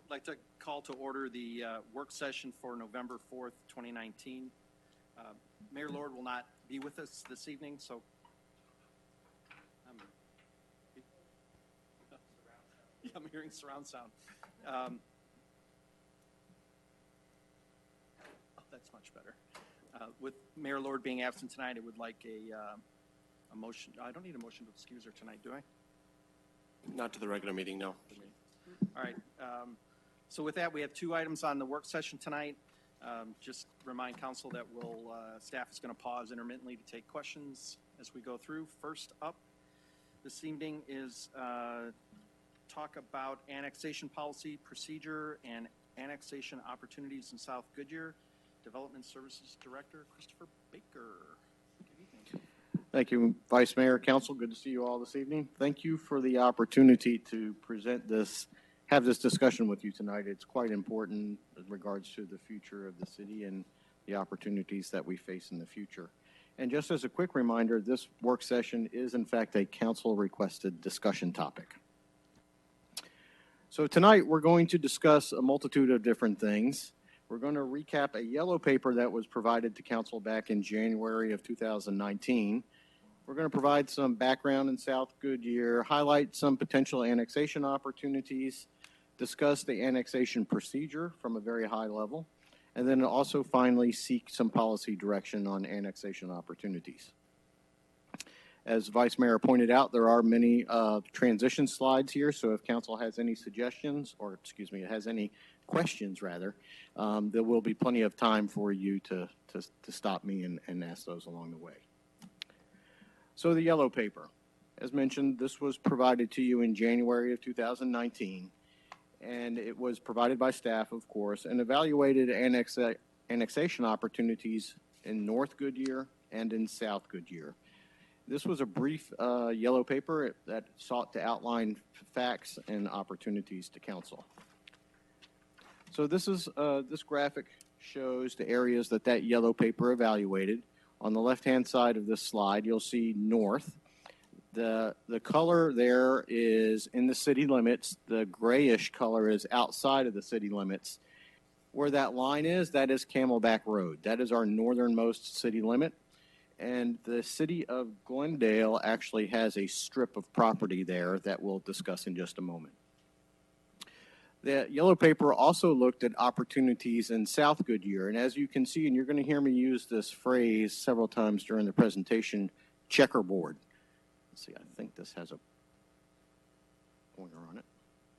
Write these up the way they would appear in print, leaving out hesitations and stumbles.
I'd like to call to order the work session for November 4th, 2019. Mayor Lord will not be with us this evening, so I'm hearing surround sound. Oh, that's much better. With Mayor Lord being absent tonight, I would like a motion. I don't need a motion to excuse her tonight, do I? Not to the regular meeting, no. All right. So with that, we have two items on the work session tonight. Just remind council that staff is going to pause intermittently to take questions as we go through. First up this evening is talk about annexation policy procedure and annexation opportunities in South Goodyear. Development Services Director Christopher Baker. Good evening. Thank you, Vice Mayor, Council. Good to see you all this evening. Thank you for the opportunity to have this discussion with you tonight. It's quite important in regards to the future of the city and the opportunities that we face in the future. And just as a quick reminder, this work session is in fact a council requested discussion topic. So tonight we're going to discuss a multitude of different things. We're going to recap a yellow paper that was provided to council back in January of 2019. We're going to provide some background in South Goodyear, highlight some potential annexation opportunities, discuss the annexation procedure from a very high level, and then also finally seek some policy direction on annexation opportunities. As Vice Mayor pointed out, there are many transition slides here, so if council has any suggestions, or excuse me, has any questions rather, there will be plenty of time for you to stop me and ask those along the way. So the yellow paper, as mentioned, this was provided to you in January of 2019, and it was provided by staff, of course, and evaluated annexation opportunities in North Goodyear and in South Goodyear. This was a brief yellow paper that sought to outline facts and opportunities to council. So this graphic shows the areas that yellow paper evaluated. On the left-hand side of this slide, you'll see north. The color there is in the city limits. The grayish color is outside of the city limits. Where that line is, that is Camelback Road. That is our northernmost city limit. And the city of Glendale actually has a strip of property there that we'll discuss in just a moment. The yellow paper also looked at opportunities in South Goodyear. And as you can see, and you're going to hear me use this phrase several times during the presentation, checkerboard. Let's see, I think this has a pointer on it.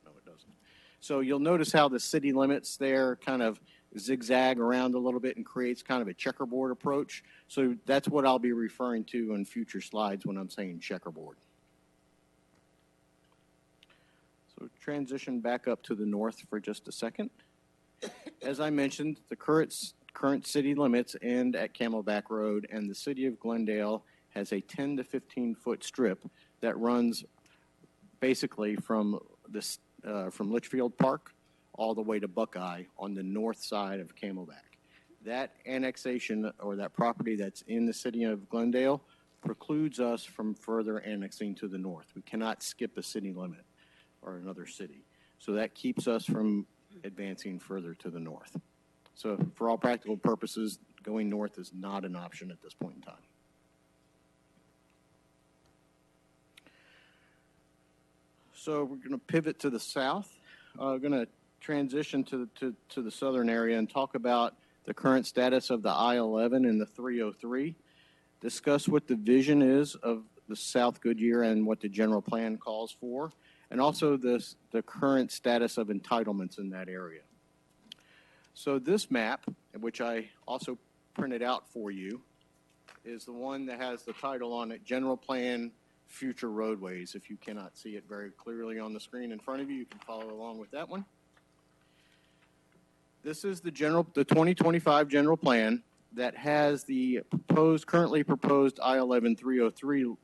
No, it doesn't. So you'll notice how the city limits there kind of zigzag around a little bit and creates kind of a checkerboard approach. So that's what I'll be referring to in future slides when I'm saying checkerboard. So transition back up to the north for just a second. As I mentioned, the current city limits end at Camelback Road, and the city of Glendale has a 10 to 15 foot strip that runs basically from Litchfield Park all the way to Buckeye on the north side of Camelback. That annexation or that property that's in the city of Glendale precludes us from further annexing to the north. We cannot skip a city limit or another city. So that keeps us from advancing further to the north. So for all practical purposes, going north is not an option at this point in time. So we're going to pivot to the south. We're going to transition to the southern area and talk about the current status of the I-11 and the 303, discuss what the vision is of the South Goodyear and what the general plan calls for, and also the current status of entitlements in that area. So this map, which I also printed out for you, is the one that has the title on it, General Plan Future Roadways. If you cannot see it very clearly on the screen in front of you, you can follow along with that one. This is the 2025 general plan that has the currently proposed I-11 303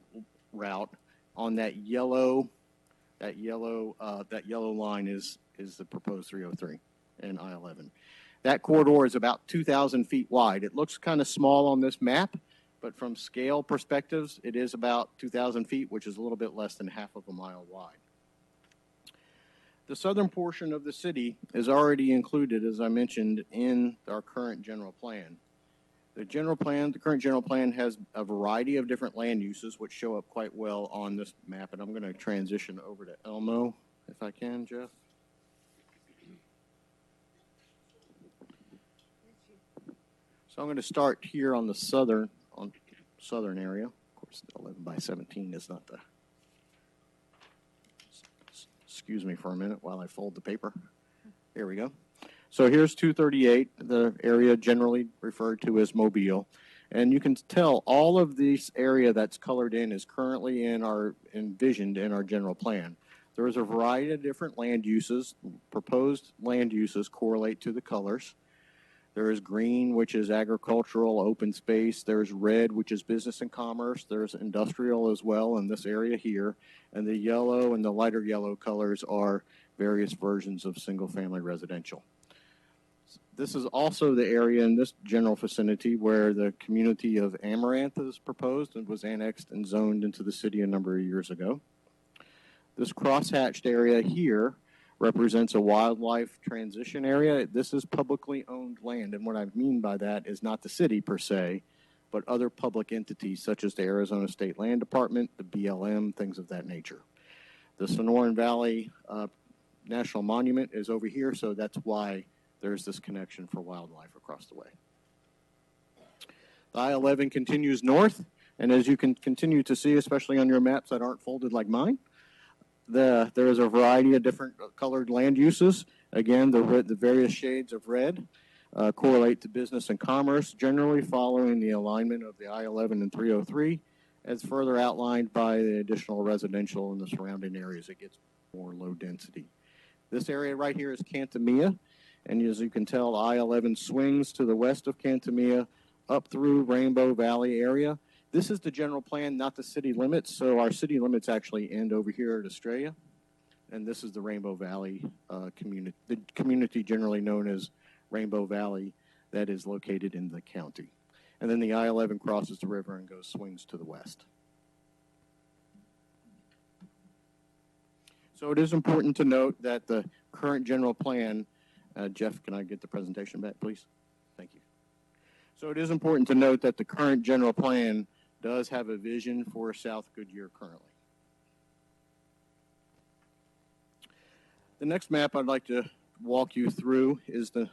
route on that yellow line is the proposed 303 and I-11. That corridor is about 2,000 feet wide. It looks kind of small on this map, but from scale perspectives, it is about 2,000 feet, which is a little bit less than half of a mile wide. The southern portion of the city is already included, as I mentioned, in our current general plan. The current general plan has a variety of different land uses which show up quite well on this map, and I'm going to transition over to Elmo if I can, Jeff. So I'm going to start here on the southern area. Of course, the 11 by 17 is not the. Excuse me for a minute while I fold the paper. There we go. So here's 238, the area generally referred to as Mobile. And you can tell all of this area that's colored in is currently envisioned in our general plan. There is a variety of different land uses. Proposed land uses correlate to the colors. There is green, which is agricultural, open space. There's red, which is business and commerce. There's industrial as well in this area here. And the yellow and the lighter yellow colors are various versions of single-family residential. This is also the area in this general vicinity where the community of Amaranth is proposed and was annexed and zoned into the city a number of years ago. This crosshatched area here represents a wildlife transition area. This is publicly owned land, and what I mean by that is not the city per se, but other public entities such as the Arizona State Land Department, the BLM, things of that nature. The Sonoran Valley National Monument is over here, so that's why there's this connection for wildlife across the way. The I-11 continues north, and as you can continue to see, especially on your maps that aren't folded like mine, there is a variety of different colored land uses. Again, the various shades of red correlate to business and commerce, generally following the alignment of the I-11 and 303, as further outlined by the additional residential in the surrounding areas. It gets more low density. This area right here is Cantamia, and as you can tell, I-11 swings to the west of Cantamia up through Rainbow Valley area. This is the general plan, not the city limits. So our city limits actually end over here at Estrella. And this is the Rainbow Valley community, the community generally known as Rainbow Valley that is located in the county. And then the I-11 crosses the river and swings to the west. So it is important to note that the current general plan, Jeff, can I get the presentation back, please? Thank you. So it is important to note that the current general plan does have a vision for South Goodyear currently. The next map I'd like to walk you through is the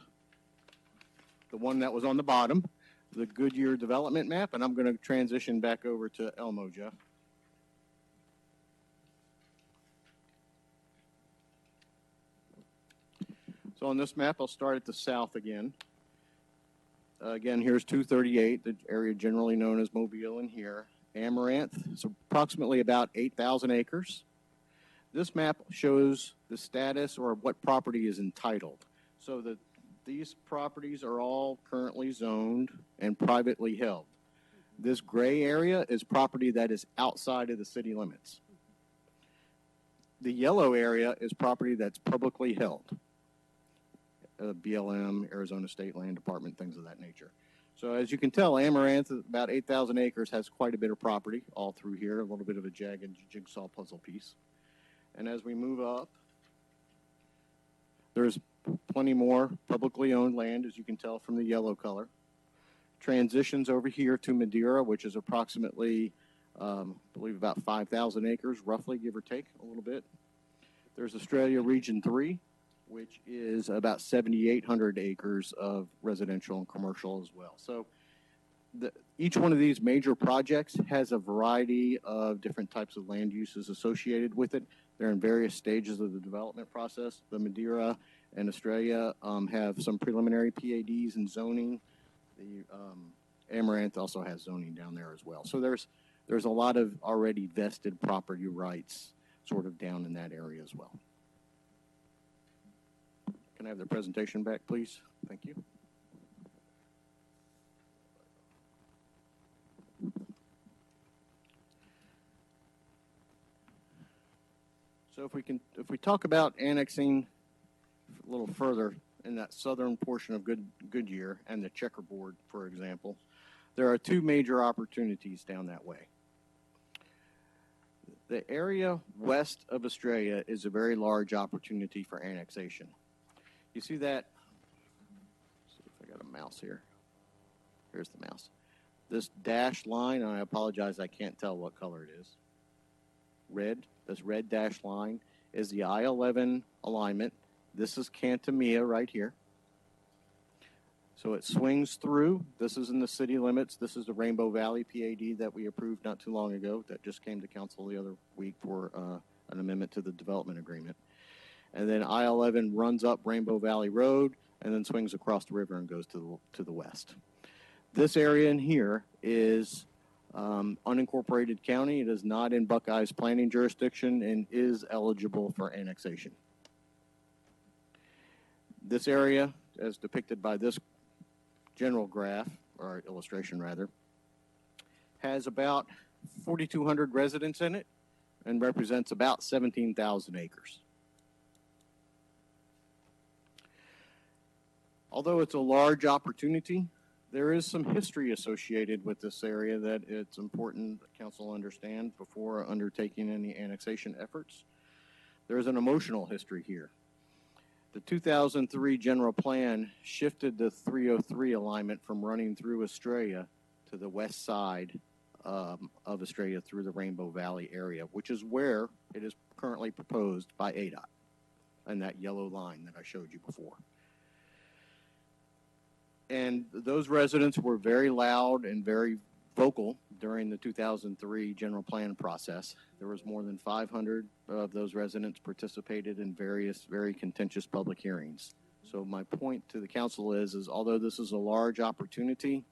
one that was on the bottom, the Goodyear Development map, and I'm going to transition back over to Elmo, Jeff. So on this map, I'll start at the south again. Again, here's 238, the area generally known as Mobile in here. Amaranth, it's approximately about 8,000 acres. This map shows the status or what property is entitled. So these properties are all currently zoned and privately held. This gray area is property that is outside of the city limits. The yellow area is property that's publicly held. BLM, Arizona State Land Department, things of that nature. So as you can tell, Amaranth, about 8,000 acres, has quite a bit of property all through here, a little bit of a jagged jigsaw puzzle piece. And as we move up, there's plenty more publicly owned land, as you can tell from the yellow color. Transitions over here to Madeira, which is approximately, I believe, about 5,000 acres, roughly, give or take a little bit. There's Australia Region 3, which is about 7,800 acres of residential and commercial as well. So each one of these major projects has a variety of different types of land uses associated with it. They're in various stages of the development process. The Madeira and Australia have some preliminary PADs and zoning. The Amaranth also has zoning down there as well. So there's a lot of already vested property rights sort of down in that area as well. Can I have the presentation back, please? Thank you. So if we talk about annexing a little further in that southern portion of Goodyear and the checkerboard, for example, there are two major opportunities down that way. The area west of Australia is a very large opportunity for annexation. You see that? Let's see if I got a mouse here. Here's the mouse. This dashed line, and I apologize, I can't tell what color it is. Red, this red dashed line is the I-11 alignment. This is Cantamia right here. So it swings through. This is in the city limits. This is the Rainbow Valley PAD that we approved not too long ago that just came to council the other week for an amendment to the development agreement. And then I-11 runs up Rainbow Valley Road and then swings across the river and goes to the west. This area in here is unincorporated county. It is not in Buckeye's planning jurisdiction and is eligible for annexation. This area, as depicted by this general graph, or illustration rather, has about 4,200 residents in it and represents about 17,000 acres. Although it's a large opportunity, there is some history associated with this area that it's important that council understand before undertaking any annexation efforts. There's an emotional history here. The 2003 general plan shifted the 303 alignment from running through Australia to the west side of Australia through the Rainbow Valley area, which is where it is currently proposed by ADOT and that yellow line that I showed you before. And those residents were very loud and very vocal during the 2003 general plan process. There was more than 500 of those residents participated in various very contentious public hearings. So my point to the council is although this is a large opportunity,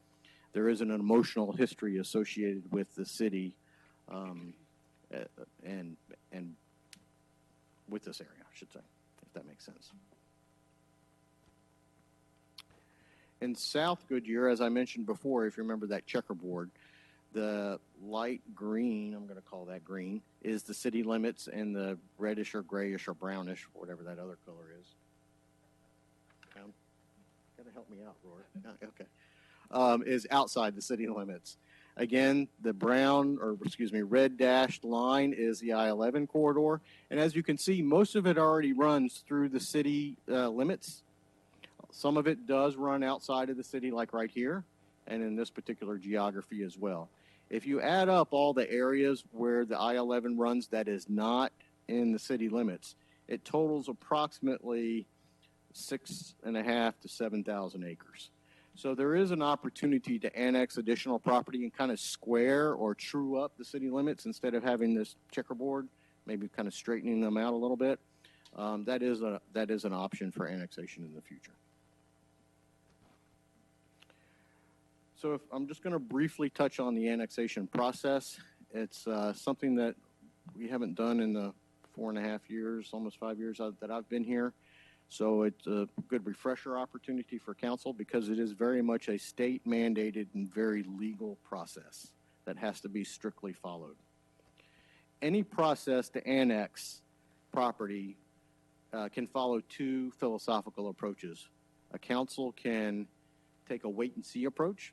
there is an emotional history associated with the city and with this area, I should say, if that makes sense. In South Goodyear, as I mentioned before, if you remember that checkerboard, the light green, I'm going to call that green, is the city limits, and the reddish or grayish or brownish, whatever that other color is. Got to help me out, Rory. Okay. Is outside the city limits. Again, the red dashed line is the I-11 corridor. And as you can see, most of it already runs through the city limits. Some of it does run outside of the city, like right here, and in this particular geography as well. If you add up all the areas where the I-11 runs that is not in the city limits, it totals approximately 6,500 to 7,000 acres. So there is an opportunity to annex additional property and kind of square or true up the city limits instead of having this checkerboard, maybe kind of straightening them out a little bit. That is an option for annexation in the future. So I'm just going to briefly touch on the annexation process. It's something that we haven't done in the 4.5 years, almost 5 years that I've been here. So it's a good refresher opportunity for council because it is very much a state mandated and very legal process that has to be strictly followed. Any process to annex property can follow two philosophical approaches. A council can take a wait and see approach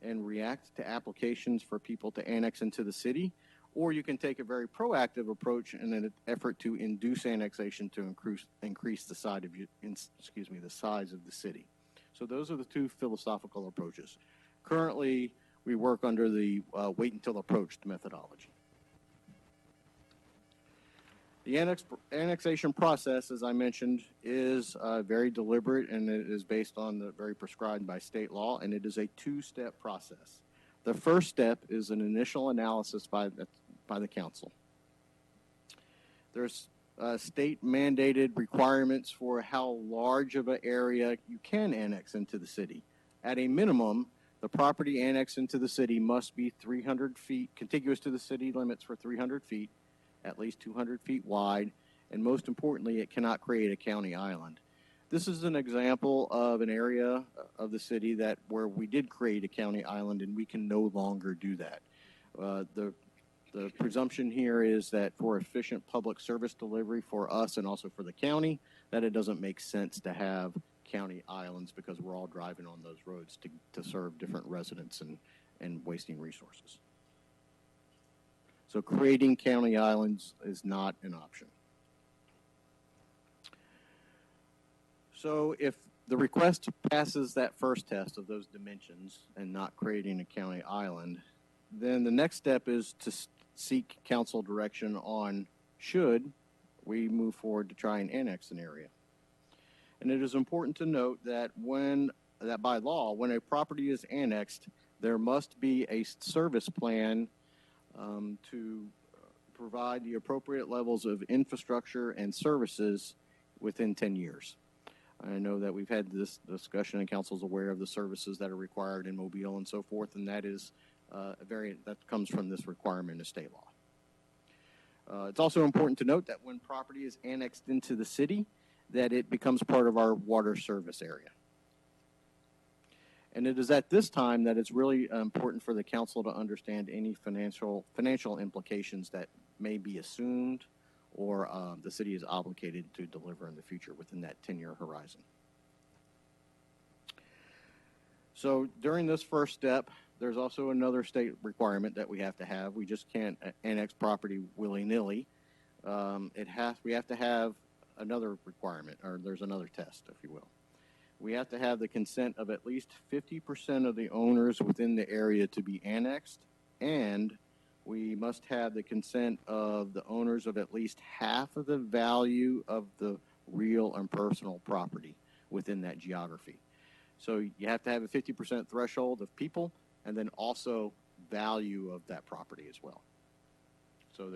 and react to applications for people to annex into the city, or you can take a very proactive approach in an effort to induce annexation to increase the size of the city. So those are the two philosophical approaches. Currently, we work under the wait until approached methodology. The annexation process, as I mentioned, is very deliberate, and it is based on the very prescribed by state law, and it is a two-step process. The first step is an initial analysis by the council. There's state-mandated requirements for how large of an area you can annex into the city. At a minimum, the property annexed into the city must be 300 feet, contiguous to the city limits for 300 feet, at least 200 feet wide, and most importantly, it cannot create a county island. This is an example of an area of the city where we did create a county island, and we can no longer do that. The presumption here is that for efficient public service delivery for us and also for the county, that it doesn't make sense to have county islands because we're all driving on those roads to serve different residents and wasting resources. So creating county islands is not an option. So if the request passes that first test of those dimensions and not creating a county island, then the next step is to seek council direction on should we move forward to try and annex an area. And it is important to note that by law, when a property is annexed, there must be a service plan to provide the appropriate levels of infrastructure and services within 10 years. I know that we've had this discussion and council's aware of the services that are required in Mobile and so forth, and that is that comes from this requirement of state law. It's also important to note that when property is annexed into the city, that it becomes part of our water service area. And it is at this time that it's really important for the council to understand any financial implications that may be assumed or the city is obligated to deliver in the future within that 10-year horizon. So during this first step, there's also another state requirement that we have to have. We just can't annex property willy-nilly. We have to have another requirement, or there's another test, if you will. We have to have the consent of at least 50% of the owners within the area to be annexed, and we must have the consent of the owners of at least half of the value of the real and personal property within that geography. So you have to have a 50% threshold of people, and then also value of that property as well. So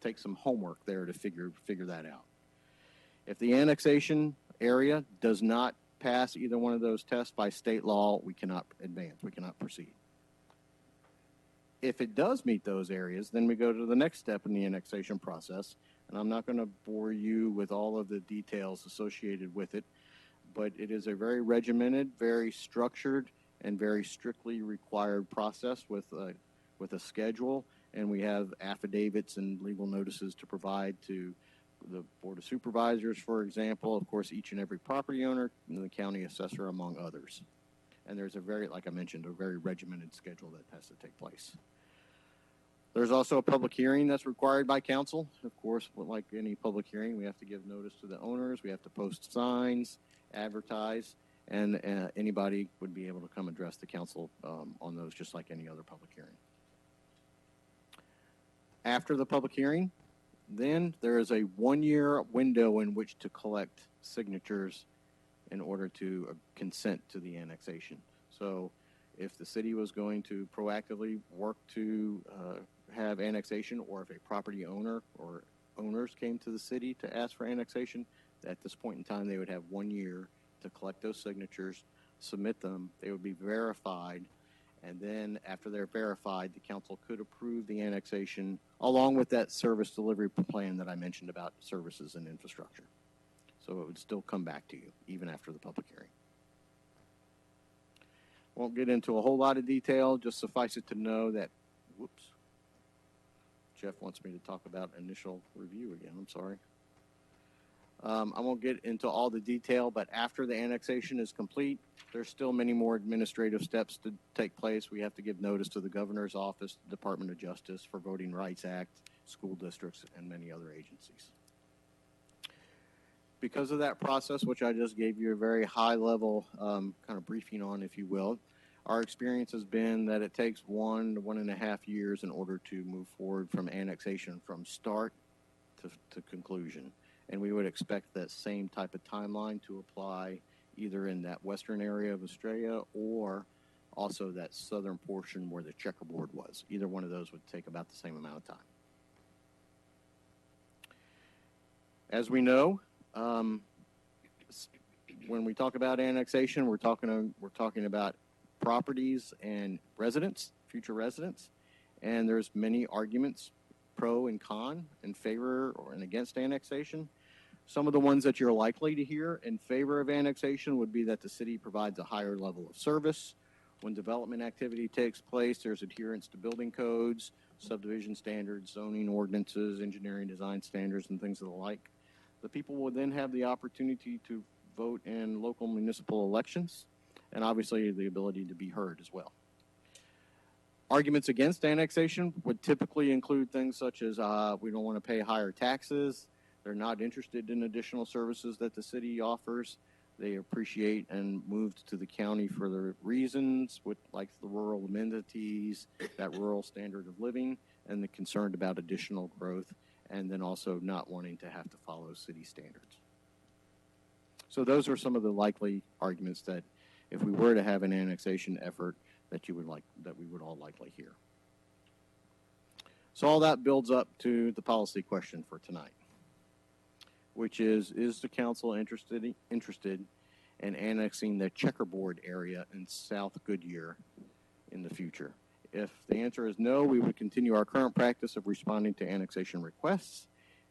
take some homework there to figure that out. If the annexation area does not pass either one of those tests by state law, we cannot advance, we cannot proceed. If it does meet those areas, then we go to the next step in the annexation process, and I'm not going to bore you with all of the details associated with it, but it is a very regimented, very structured, and very strictly required process with a schedule, and we have affidavits and legal notices to provide to the Board of Supervisors, for example, of course, each and every property owner, and the county assessor, among others. And there's like I mentioned, a very regimented schedule that has to take place. There's also a public hearing that's required by council. Of course, like any public hearing, we have to give notice to the owners, we have to post signs, advertise, and anybody would be able to come address the council on those just like any other public hearing. After the public hearing, then there is a 1-year window in which to collect signatures in order to consent to the annexation. So if the city was going to proactively work to have annexation, or if a property owner or owners came to the city to ask for annexation, at this point in time they would have 1 year to collect those signatures, submit them, they would be verified, and then after they're verified, the council could approve the annexation along with that service delivery plan that I mentioned about services and infrastructure. So it would still come back to you even after the public hearing. Won't get into a whole lot of detail, just suffice it to know that, Jeff wants me to talk about initial review again, I'm sorry. I won't get into all the detail, but after the annexation is complete, there's still many more administrative steps to take place. We have to give notice to the governor's office, Department of Justice, for Voting Rights Act, school districts, and many other agencies. Because of that process, which I just gave you a very high level kind of briefing on, if you will, our experience has been that it takes 1 to 1.5 years in order to move forward from annexation from start to conclusion. And we would expect that same type of timeline to apply either in that western area of Australia or also that southern portion where the checkerboard was. Either one of those would take about the same amount of time. As we know, when we talk about annexation, we're talking about properties and residents, future residents, and there's many arguments, pro and con, in favor or and against annexation. Some of the ones that you're likely to hear in favor of annexation would be that the city provides a higher level of service. When development activity takes place, there's adherence to building codes, subdivision standards, zoning ordinances, engineering design standards, and things of the like. The people will then have the opportunity to vote in local municipal elections, and obviously the ability to be heard as well. Arguments against annexation would typically include things such as we don't want to pay higher taxes. They're not interested in additional services that the city offers. They appreciate and moved to the county for the reasons with like the rural amenities, that rural standard of living, and the concern about additional growth, and then also not wanting to have to follow city standards. So those are some of the likely arguments that if we were to have an annexation effort that you would like, that we would all likely hear. So all that builds up to the policy question for tonight, which is the council interested in annexing the checkerboard area in South Goodyear in the future? If the answer is no, we would continue our current practice of responding to annexation requests.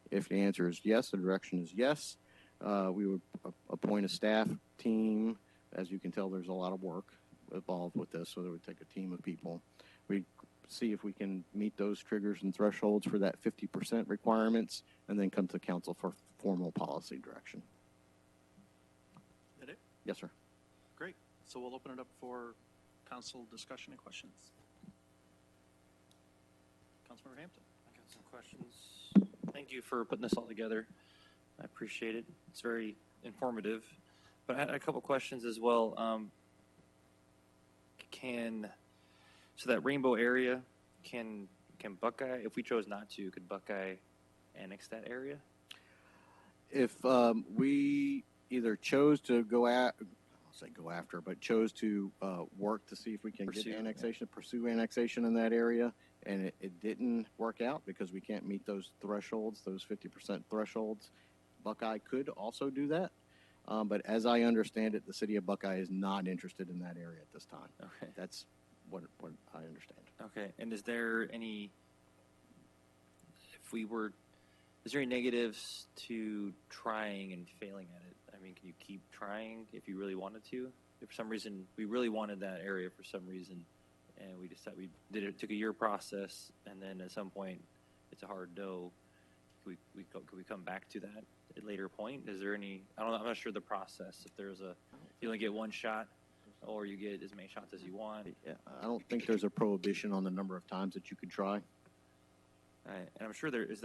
If the answer is yes, the direction is yes, we would appoint a staff team. As you can tell, there's a lot of work involved with this, so it would take a team of people. We see if we can meet those triggers and thresholds for that 50% requirements, and then come to council for formal policy direction. That it? Yes, sir. Great. So we'll open it up for council discussion and questions. Councilmember Hampton. I got some questions. Thank you for putting this all together. I appreciate it. It's very informative. But I had a couple questions as well. So that rainbow area, can Buckeye, if we chose not to, could Buckeye annex that area? If we either chose to chose to work to see if we can pursue annexation in that area, and it didn't work out because we can't meet those thresholds, those 50% thresholds, Buckeye could also do that. But as I understand it, the city of Buckeye is not interested in that area at this time. Okay. That's what I understand. Okay. And is there any negatives to trying and failing at it? I mean, can you keep trying if you really wanted to? If for some reason we really wanted that area for some reason, and we decided we did it, took a year process, and then at some point it's a hard no. Could we come back to that at a later point? Is there any? I'm not sure the process. If there's you only get one shot, or you get as many shots as you want. Yeah, I don't think there's a prohibition on the number of times that you could try. And I'm sure there's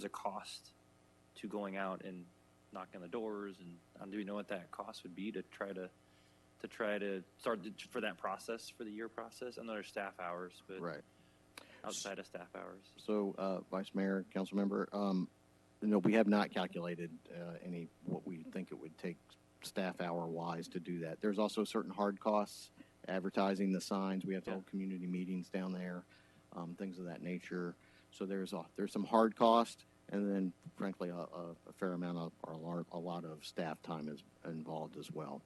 a cost to going out and knocking on the doors, and do we know what that cost would be to try to start for that process, for the year process? I know there's staff hours, but Right. Outside of staff hours. So, Vice Mayor, Council Member, no, we have not calculated what we think it would take staff hour wise to do that. There's also certain hard costs, advertising the signs. We have to hold community meetings down there, things of that nature. So there's some hard cost, and then frankly a fair amount of a lot of staff time is involved as well.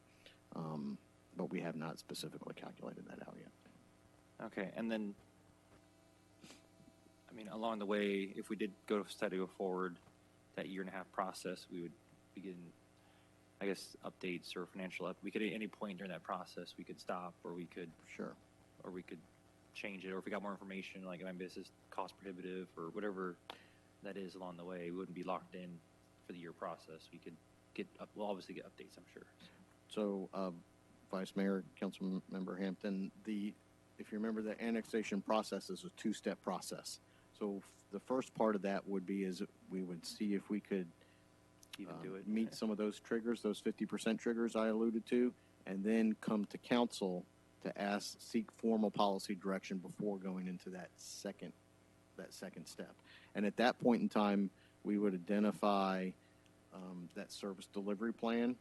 But we have not specifically calculated that out yet. Okay, and then, I mean, along the way, if we did decide to go forward that 1.5-year process, we would be getting, I guess, updates or financial we could at any point during that process we could stop, or we could change it, or if we got more information, like maybe this is cost prohibitive or whatever that is along the way, we wouldn't be locked in for the year process. We could we'll obviously get updates, I'm sure. So, Vice Mayor, Council Member Hampton, if you remember, the annexation process is a two-step process. So the first part of that would be we would see if we could Even do it. meet some of those triggers, those 50% triggers I alluded to, and then come to council to seek formal policy direction before going into that second step. And at that point in time, we would identify that service delivery plan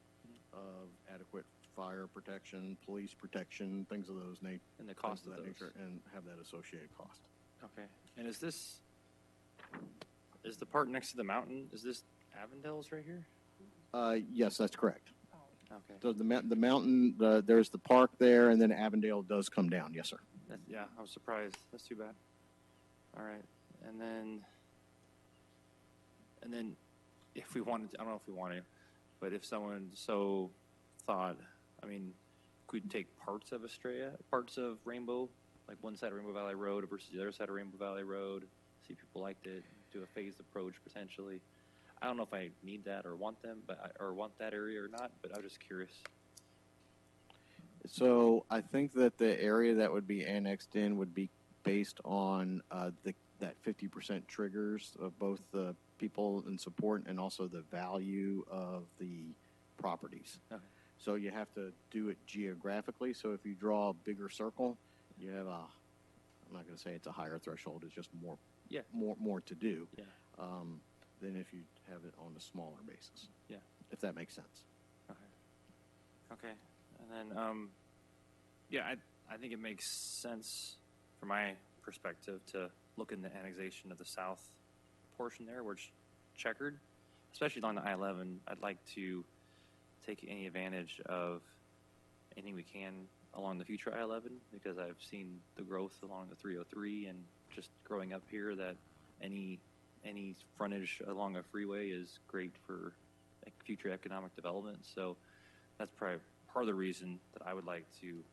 of adequate fire protection, police protection, things of those nature, And the cost of that those. nature, and have that associated cost. Okay. And is the part next to the mountain, is this Avondale's right here? Yes, that's correct. Okay. So the mountain, there's the park there, and then Avondale does come down. Yes, sir. Yeah, I was surprised. That's too bad. All right. And then if we wanted to, I don't know if we wanted, but if someone so thought, I mean, could we take parts of parts of Rainbow, like one side of Rainbow Valley Road versus the other side of Rainbow Valley Road, see if people liked it, do a phased approach potentially. I don't know if I need that or want that area or not, but I was just curious. So I think that the area that would be annexed in would be based on that 50% triggers of both the people in support and also the value of the properties. Okay. So you have to do it geographically. So if you draw a bigger circle, you have I'm not going to say it's a higher threshold. It's just more Yeah. more to do Yeah. than if you have it on a smaller basis. Yeah. If that makes sense. Okay. And then, yeah, I think it makes sense from my perspective to look in the annexation of the south portion there where it's checkered, especially along the I-11. I'd like to take any advantage of anything we can along the future I-11 because I've seen the growth along the 303 and just growing up here that any frontage along a freeway is great for future economic development. So that's probably part of the reason that I would like to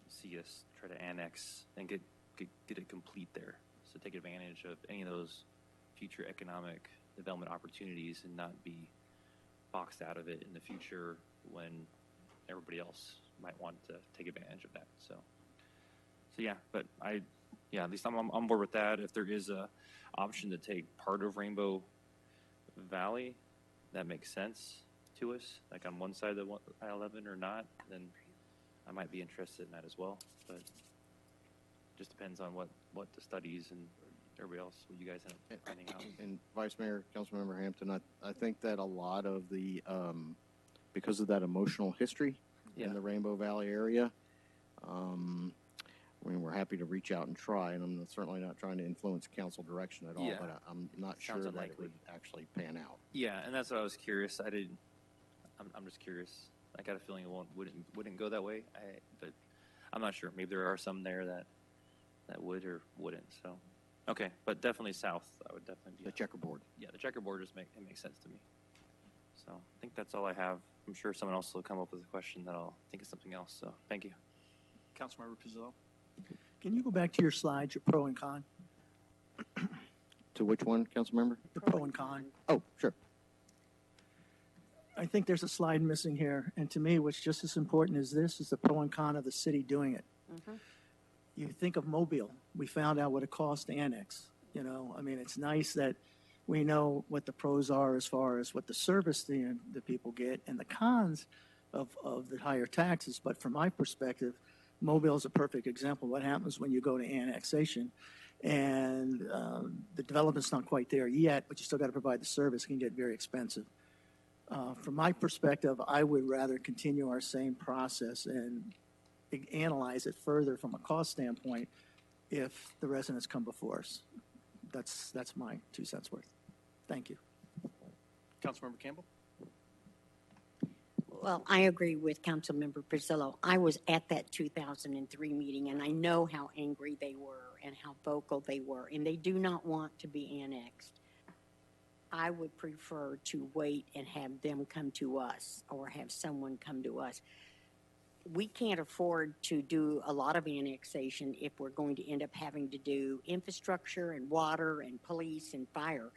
see us try to annex and get it complete there. So take advantage of any of those future economic development opportunities and not be boxed out of it in the future when everybody else might want to take advantage of that. So yeah, but at least I'm on board with that. If there is a option to take part of Rainbow Valley, that makes sense to us, like on one side of the I-11 or not, then I might be interested in that as well. But just depends on what the studies and everybody else, what you guys end up finding out. And Vice Mayor, Councilmember Hampton, I think that a lot of the, because of that emotional history in the Rainbow Valley area, I mean, we're happy to reach out and try, and I'm certainly not trying to influence council direction at all, Yeah. but I'm not sure Sounds that it unlikely. would actually pan out. Yeah, and that's what I was curious. I'm just curious. I got a feeling it wouldn't go that way. But I'm not sure. Maybe there are some there that would or wouldn't. So, okay, but definitely south. I would definitely be The checkerboard. Yeah, the checkerboard makes sense to me. So I think that's all I have. I'm sure someone else will come up with a question that I'll think of something else. So thank you. Councilmember Pizzillo? Can you go back to your slides, your pro and con? To which one, Councilmember? The pro and con. Oh, sure. I think there's a slide missing here, and to me, what's just as important as this is the pro and con of the city doing it. You think of Mobile. We found out what it costs to annex. You know, I mean, it's nice that we know what the pros are as far as what the service the people get and the cons of the higher taxes. But from my perspective, Mobile is a perfect example of what happens when you go to annexation. And the development's not quite there yet, but you still got to provide the service. It can get very expensive. From my perspective, I would rather continue our same process and analyze it further from a cost standpoint if the residents come before us. That's my 2 cents worth. Thank you. Councilmember Campbell? Well, I agree with Councilmember Priscillo. I was at that 2003 meeting, and I know how angry they were and how vocal they were, and they do not want to be annexed. I would prefer to wait and have them come to us or have someone come to us. We can't afford to do a lot of annexation if we're going to end up having to do infrastructure and water and police and fire.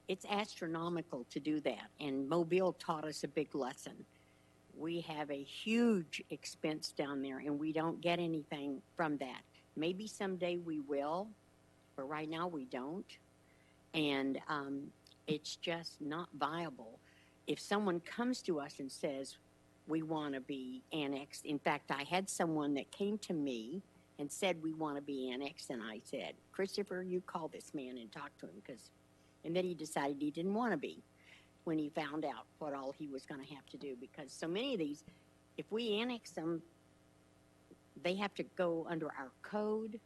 It's astronomical to do that, and Mobile taught us a big lesson. We have a huge expense down there, and we don't get anything from that. Maybe someday we will, but right now we don't. And it's just not viable. If someone comes to us and says, we want to be annexed. In fact, I had someone that came to me and said, we want to be annexed. And I said, Christopher, you call this man and talk to him. And then he decided he didn't want to be when he found out what all he was going to have to do. Because so many of these, if we annex them, they have to go under our code.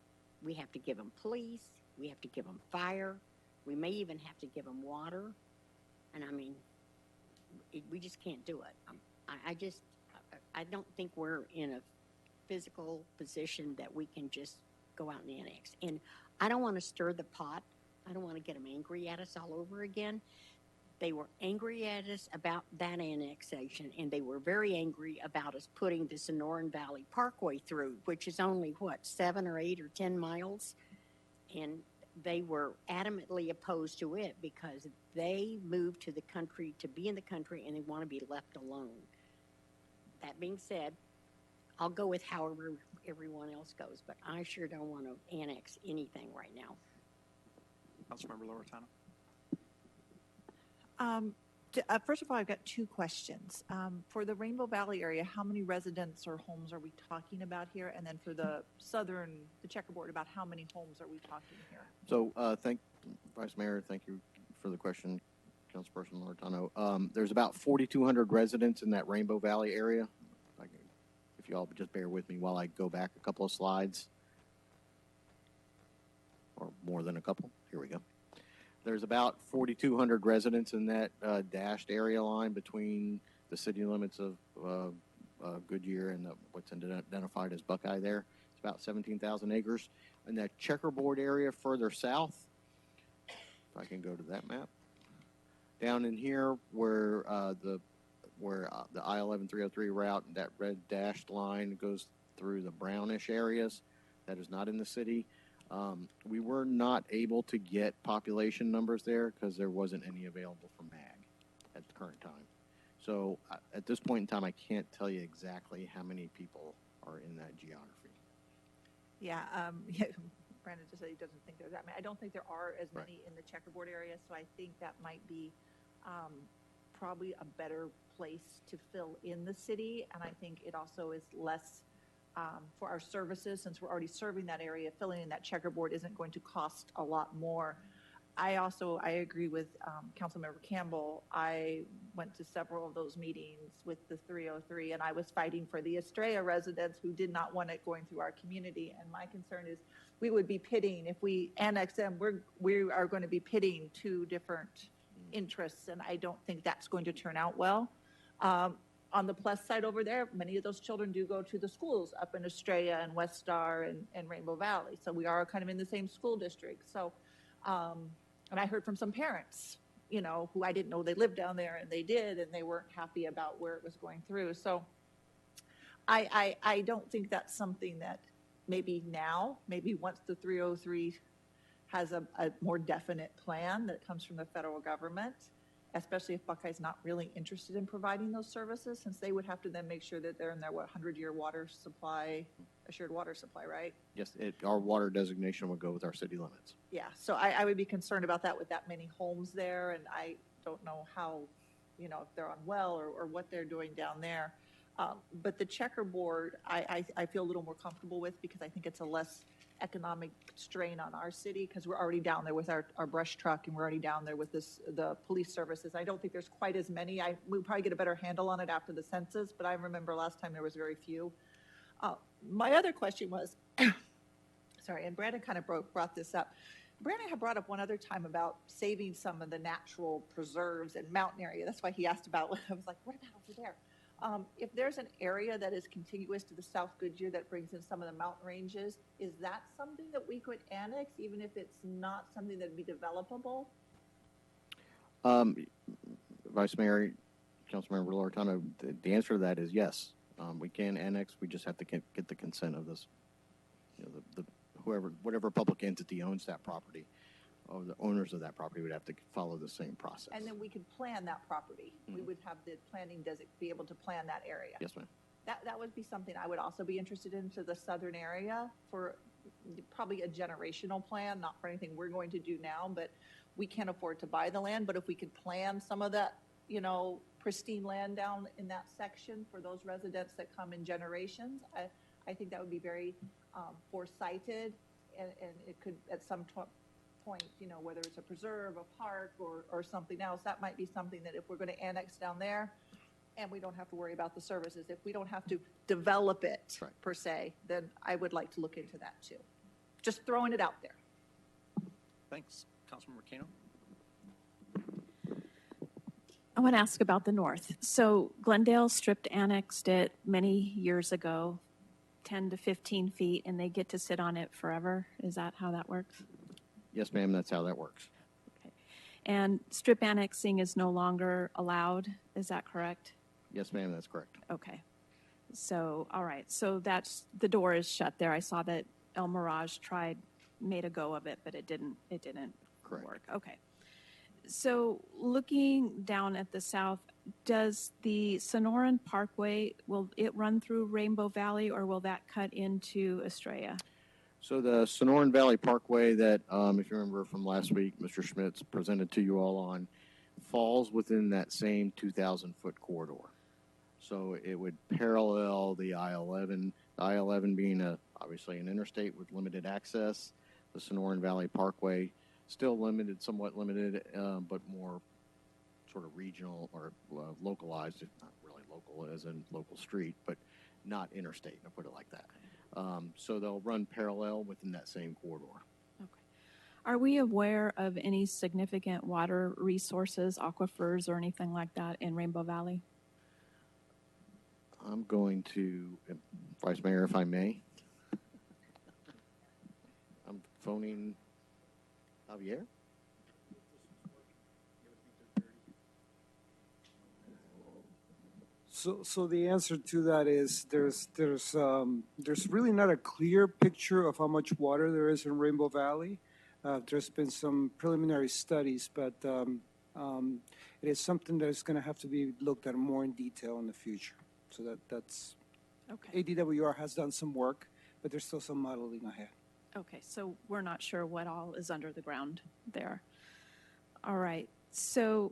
We have to give them police. We have to give them fire. We may even have to give them water. And I mean, we just can't do it. I don't think we're in a physical position that we can just go out and annex. And I don't want to stir the pot. I don't want to get them angry at us all over again. They were angry at us about that annexation, and they were very angry about us putting the Sonoran Valley Parkway through, which is only, 7 or 8 or 10 miles? And they were adamantly opposed to it because they moved to the country to be in the country, and they want to be left alone. That being said, I'll go with however everyone else goes, but I sure don't want to annex anything right now. Councilmember Loretano? First of all, I've got two questions. For the Rainbow Valley area, how many residents or homes are we talking about here? And then for the checkerboard, about how many homes are we talking here? So, Vice Mayor, thank you for the question, Councilperson Loretano. There's about 4,200 residents in that Rainbow Valley area. If you all just bear with me while I go back a couple of slides, or more than a couple. Here we go. There's about 4,200 residents in that dashed area line between the city limits of Goodyear and what's identified as Buckeye there. It's about 17,000 acres. In that checkerboard area further south, if I can go to that map, down in here where the I-11-303 route, that red dashed line goes through the brownish areas, that is not in the city. We were not able to get population numbers there because there wasn't any available for MAG at the current time. So at this point in time, I can't tell you exactly how many people are in that geography. Yeah, Brandon just said he doesn't think there's that many. I don't think there are as many in the checkerboard area, so I think that might be probably a better place to fill in the city, and I think it also is less for our services, since we're already serving that area. Filling in that checkerboard isn't going to cost a lot more. I agree with Councilmember Campbell. I went to several of those meetings with the 303, and I was fighting for the Estrella residents who did not want it going through our community. And my concern is we would be pitting, if we annex them, we are going to be pitting two different interests, and I don't think that's going to turn out well. On the plus side over there, many of those children do go to the schools up in Estrella and West Star and Rainbow Valley. So we are kind of in the same school district. So, and I heard from some parents, who I didn't know they lived down there, and they did, and they weren't happy about where it was going through. So I don't think that's something that maybe once the 303 has a more definite plan that comes from the federal government, especially if Buckeye's not really interested in providing those services, since they would have to then make sure that they're in their 100-year water supply, assured water supply, right? Yes, our water designation would go with our city limits. Yeah, so I would be concerned about that with that many homes there, and I don't know how, if they're on well or what they're doing down there. But the checkerboard, I feel a little more comfortable with, because I think it's a less economic strain on our city, because we're already down there with our brush truck, and we're already down there with the police services. I don't think there's quite as many. We'll probably get a better handle on it after the census, but I remember last time there was very few. My other question was, sorry, and Brandon kind of brought this up. Brandon had brought up one other time about saving some of the natural preserves and mountain area. That's why he asked about, I was like, what about over there? If there's an area that is contiguous to the South Goodyear that brings in some of the mountain ranges, is that something that we could annex, even if it's not something that'd be developable? Vice Mayor, Councilmember Loretano, the answer to that is yes. We can annex. We just have to get the consent of this, whatever public entity owns that property, or the owners of that property would have to follow the same process. And then we could plan that property. Mm-hmm. We would have the planning be able to plan that area. Yes, ma'am. That would be something I would also be interested in, to the southern area, for probably a generational plan, not for anything we're going to do now, but we can't afford to buy the land. But if we could plan some of that, pristine land down in that section for those residents that come in generations, I think that would be very foresighted, and it could at some point, whether it's a preserve, a park, or something else, that might be something that if we're going to annex down there, and we don't have to worry about the services, if we don't have to develop it per se, then I would like to look into that too. Just throwing it out there. Thanks. Councilmember Kano? I want to ask about the north. So Glendale stripped annexed it many years ago, 10 to 15 feet, and they get to sit on it forever. Is that how that works? Yes, ma'am, that's how that works. Okay. And strip annexing is no longer allowed. Is that correct? Yes, ma'am, that's correct. Okay. So, all right. So the door is shut there. I saw that El Mirage made a go of it, but it didn't Correct. work. Okay. So looking down at the south, does the Sonoran Parkway, will it run through Rainbow Valley or will that cut into Estrella? So the Sonoran Valley Parkway that, if you remember from last week, Mr. Schmitz presented to you all on, falls within that same 2,000-foot corridor. So it would parallel the I-11, the I-11 being obviously an interstate with limited access, the Sonoran Valley Parkway, still limited, somewhat limited, but more sort of regional or localized, if not really local as in local street, but not interstate, I'll put it like that. So they'll run parallel within that same corridor. Okay. Are we aware of any significant water resources, aquifers, or anything like that in Rainbow Valley? I'm going to, Vice Mayor, if I may. I'm phoning Javier. So the answer to that is there's really not a clear picture of how much water there is in Rainbow Valley. There's been some preliminary studies, but it is something that is going to have to be looked at more in detail in the future. So that's Okay. ADWR has done some work, but there's still some modeling ahead. Okay, so we're not sure what all is under the ground there. All right, so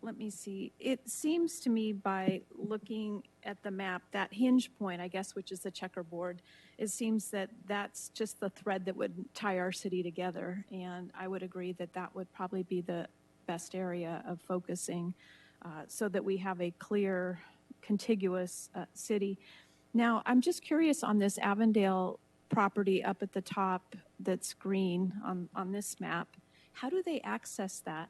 let me see. It seems to me by looking at the map, that hinge point, I guess, which is the checkerboard, it seems that that's just the thread that would tie our city together. And I would agree that that would probably be the best area of focusing so that we have a clear, contiguous city. Now, I'm just curious on this Avondale property up at the top that's green on this map. How do they access that?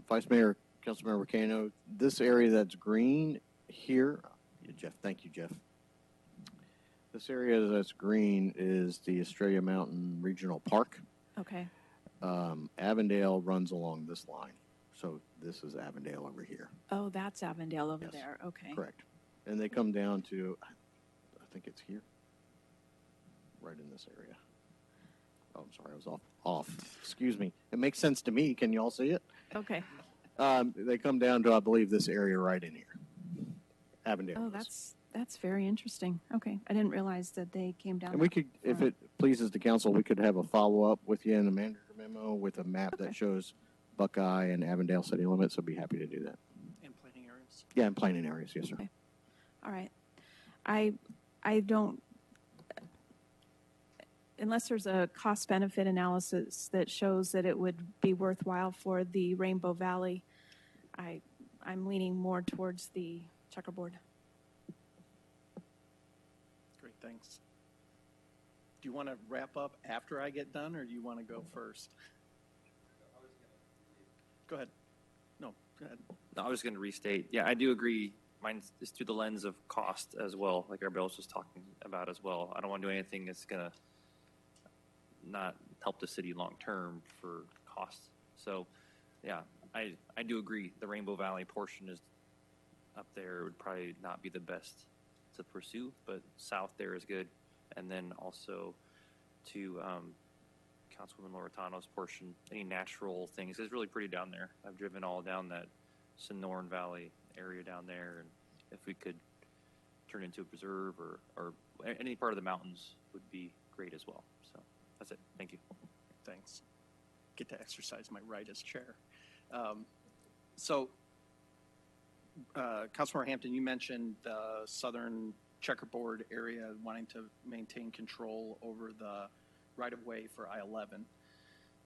Vice Mayor, Councilmember Cano, this area that's green here, Jeff, thank you, Jeff. This area that's green is the Estrella Mountain Regional Park. Okay. Avondale runs along this line. So this is Avondale over here. Oh, that's Avondale over Yes. there. Okay. Correct. And they come down to, I think it's here, right in this area. Oh, I'm sorry, I was off. Excuse me. It makes sense to me. Can you all see it? Okay. They come down to, I believe, this area right in here. Avondale. Oh, does. that's very interesting. Okay, I didn't realize that they came down. And we could, if it pleases the council, we could have a follow-up with you in the manager memo with a map Okay. that shows Buckeye and Avondale city limits. I'd be happy to do that. And planning areas. Yeah, in planning areas, yes, sir. Okay. All right. I don't, unless there's a cost-benefit analysis that shows that it would be worthwhile for the Rainbow Valley, I'm leaning more towards the checkerboard. Great, thanks. Do you want to wrap up after I get done, or do you want to go first? Go ahead. No, go ahead. No, I was going to restate. Yeah, I do agree. Mine is through the lens of cost as well, like everybody else was talking about as well. I don't want to do anything that's going to not help the city long term for costs. So, yeah, I do agree. The Rainbow Valley portion is up there would probably not be the best to pursue, but south there is good. And then also to Councilwoman Loretano's portion, any natural things. It's really pretty down there. I've driven all down that Sonoran Valley area down there, and if we could turn into a preserve or any part of the mountains would be great as well. So that's it. Thank you. Thanks. Get to exercise my right as chair. So, Councilmember Hampton, you mentioned the southern checkerboard area wanting to maintain control over the right-of-way for I-11.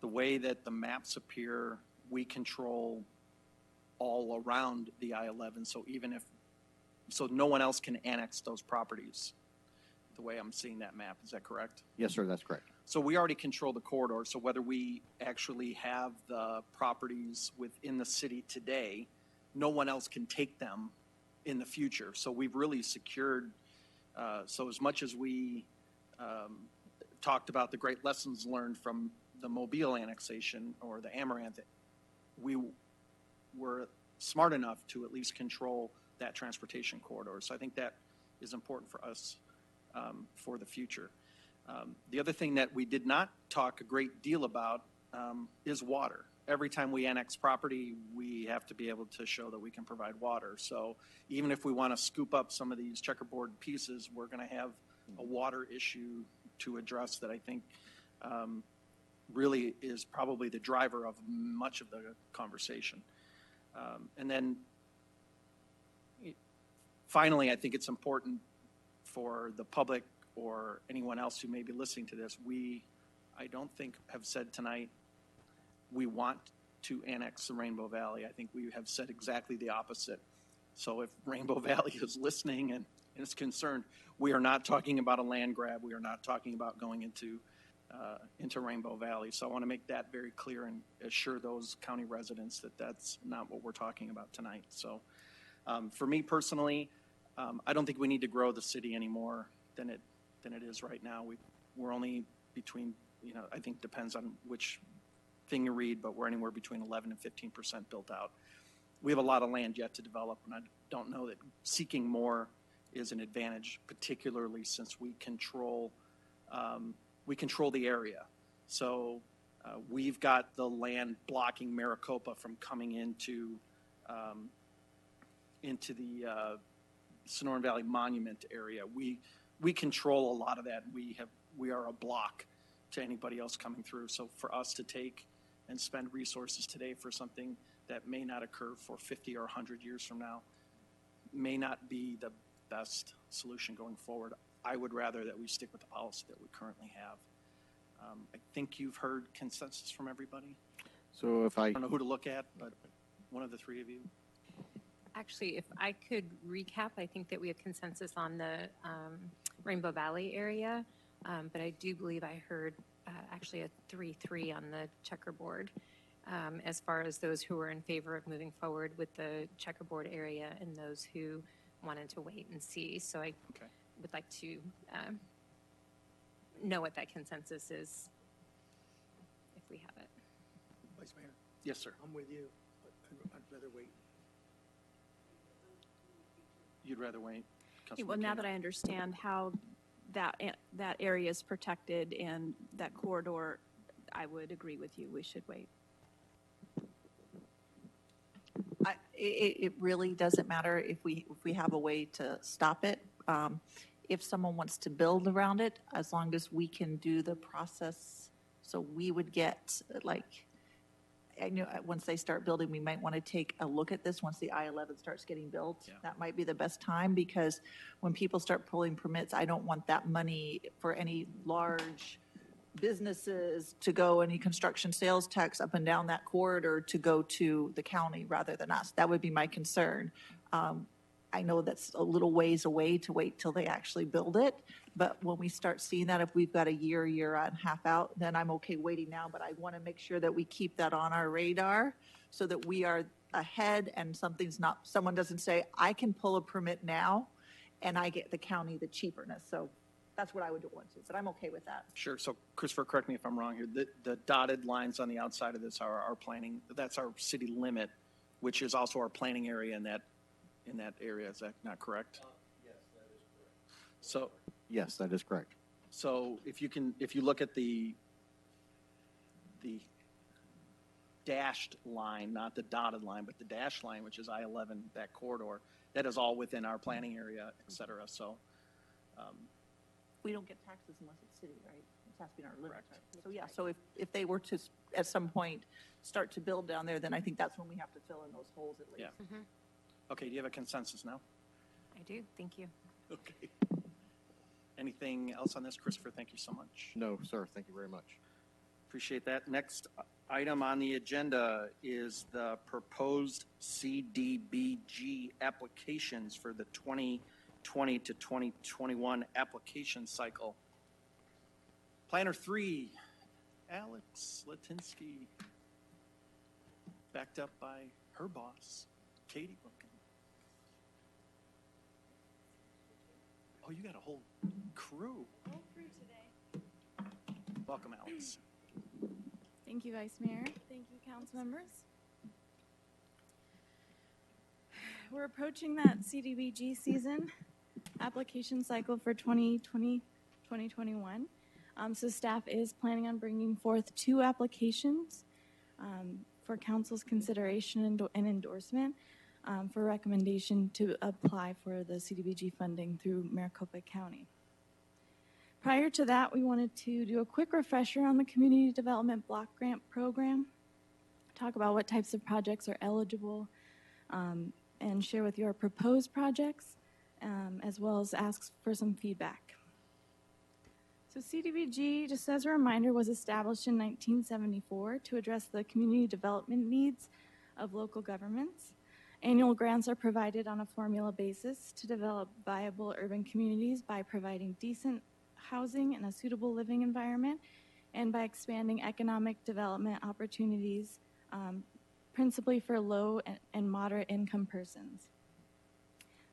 The way that the maps appear, we control all around the I-11, so no one else can annex those properties, the way I'm seeing that map. Is that correct? Yes, sir, that's correct. So we already control the corridor, so whether we actually have the properties within the city today, no one else can take them in the future. So we've really secured, so as much as we talked about the great lessons learned from the Mobile annexation or the Amaranth, we were smart enough to at least control that transportation corridor. So I think that is important for us for the future. The other thing that we did not talk a great deal about is water. Every time we annex property, we have to be able to show that we can provide water. So even if we want to scoop up some of these checkerboard pieces, we're going to have a water issue to address that I think really is probably the driver of much of the conversation. And then finally, I think it's important for the public or anyone else who may be listening to this, I don't think have said tonight, we want to annex the Rainbow Valley. I think we have said exactly the opposite. So if Rainbow Valley is listening and is concerned, we are not talking about a land grab. We are not talking about going into Rainbow Valley. So I want to make that very clear and assure those county residents that that's not what we're talking about tonight. So for me personally, I don't think we need to grow the city any more than it is right now. We're only between, I think depends on which thing you read, but we're anywhere between 11 and 15% built out. We have a lot of land yet to develop, and I don't know that seeking more is an advantage, particularly since we control the area. So we've got the land blocking Maricopa from coming into the Sonoran Valley Monument area. We control a lot of that. We are a block to anybody else coming through. So for us to take and spend resources today for something that may not occur for 50 or 100 years from now may not be the best solution going forward. I would rather that we stick with the policy that we currently have. I think you've heard consensus from everybody. So if I don't know who to look at, but one of the three of you. Actually, if I could recap, I think that we have consensus on the Rainbow Valley area, but I do believe I heard actually a 3-3 on the checkerboard as far as those who were in favor of moving forward with the checkerboard area and those who wanted to wait and see. So I would like to know what that consensus is, if we have it. Vice Mayor, Yes, sir. I'm with you, but I'd rather wait. You'd rather wait? Yeah, well, now that I understand how that area is protected and that corridor, I would agree with you. We should wait. It really doesn't matter if we have a way to stop it. If someone wants to build around it, as long as we can do the process, so we would get, I know once they start building, we might want to take a look at this once the I-11 starts getting built. Yeah. That might be the best time, because when people start pulling permits, I don't want that money for any large businesses to go, any construction sales tax up and down that corridor to go to the county rather than us. That would be my concern. I know that's a little ways away to wait till they actually build it, but when we start seeing that, if we've got a year and a half out, then I'm okay waiting now, but I want to make sure that we keep that on our radar so that we are ahead and someone doesn't say, I can pull a permit now and I get the county the cheaperness. So that's what I would do once, but I'm okay with that. Sure. So Christopher, correct me if I'm wrong here. The dotted lines on the outside of this are our planning. That's our city limit, which is also our planning area in that area. Is that not correct? Yes, that is correct. So Yes, that is correct. So if you look at the dashed line, not the dotted line, but the dashed line, which is I-11, that corridor, that is all within our planning area, et cetera. So We don't get taxes unless it's city, right? It has to be in our limits, Correct. right? So yeah, so if they were to, at some point, start to build down there, then I think that's when we have to fill in those holes at least. Yeah. Okay, do you have a consensus now? I do. Thank you. Okay. Anything else on this, Christopher? Thank you so much. No, sir, thank you very much. Appreciate that. Next item on the agenda is the proposed CDBG applications for the 2020 to 2021 application cycle. Planner 3, Alex Latinsky, backed up by her boss, Katie Wilkin. Oh, you got a whole crew. Whole crew today. Welcome, Alex. Thank you, Vice Mayor. Thank you, council members. We're approaching that CDBG season application cycle for 2020, 2021. So staff is planning on bringing forth 2 applications for council's consideration and endorsement for recommendation to apply for the CDBG funding through Maricopa County. Prior to that, we wanted to do a quick refresher on the Community Development Block Grant Program, talk about what types of projects are eligible, and share with you our proposed projects, as well as ask for some feedback. So CDBG, just as a reminder, was established in 1974 to address the community development needs of local governments. Annual grants are provided on a formula basis to develop viable urban communities by providing decent housing and a suitable living environment, and by expanding economic development opportunities, principally for low and moderate income persons.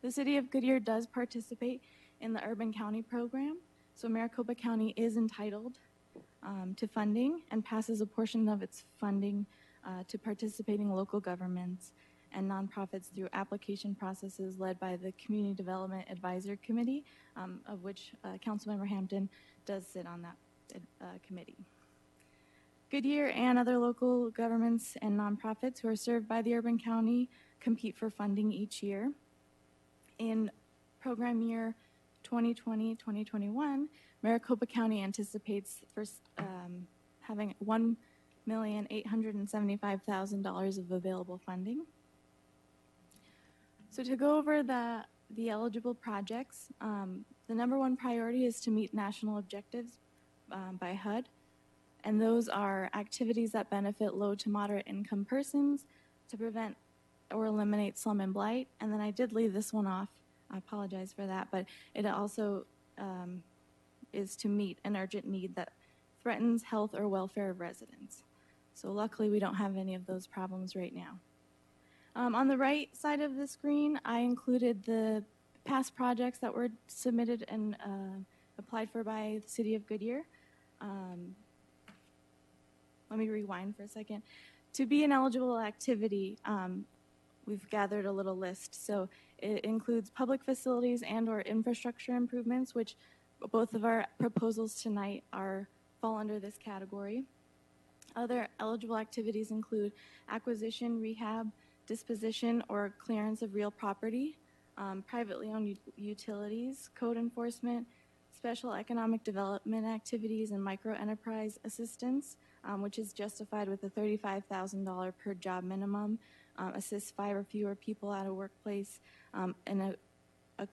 The City of Goodyear does participate in the Urban County Program, so Maricopa County is entitled to funding and passes a portion of its funding to participating local governments and nonprofits through application processes led by the Community Development Advisory Committee, of which Councilmember Hampton does sit on that committee. Goodyear and other local governments and nonprofits who are served by the Urban County compete for funding each year. In program year 2020-2021, Maricopa County anticipates having $1,875,000 of available funding. So to go over the eligible projects, the #1 priority is to meet national objectives by HUD, and those are activities that benefit low to moderate income persons, to prevent or eliminate slum and blight. And then I did leave this one off. I apologize for that, but it also is to meet an urgent need that threatens health or welfare of residents. So luckily we don't have any of those problems right now. On the right side of the screen, I included the past projects that were submitted and applied for by the City of Goodyear. Let me rewind for a second. To be an eligible activity, we've gathered a little list. So it includes public facilities and or infrastructure improvements, which both of our proposals tonight fall under this category. Other eligible activities include acquisition, rehab, disposition, or clearance of real property, privately owned utilities, code enforcement, special economic development activities, and microenterprise assistance, which is justified with a $35,000 per job minimum, assist 5 or fewer people at a workplace, and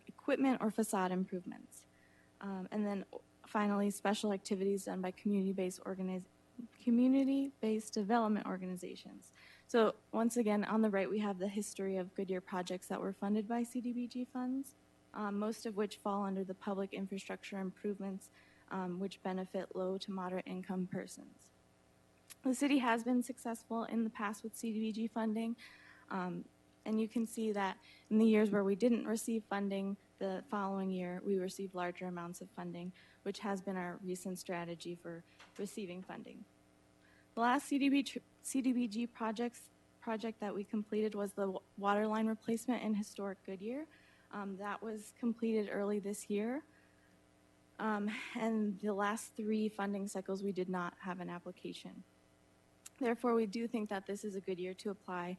equipment or facade improvements. And then finally, special activities done by community-based development organizations. So once again, on the right, we have the history of Goodyear projects that were funded by CDBG funds, most of which fall under the public infrastructure improvements, which benefit low to moderate income persons. The city has been successful in the past with CDBG funding, and you can see that in the years where we didn't receive funding, the following year we received larger amounts of funding, which has been our recent strategy for receiving funding. The last CDBG project that we completed was the water line replacement in historic Goodyear. That was completed early this year. And the last 3 funding cycles, we did not have an application. Therefore, we do think that this is a good year to apply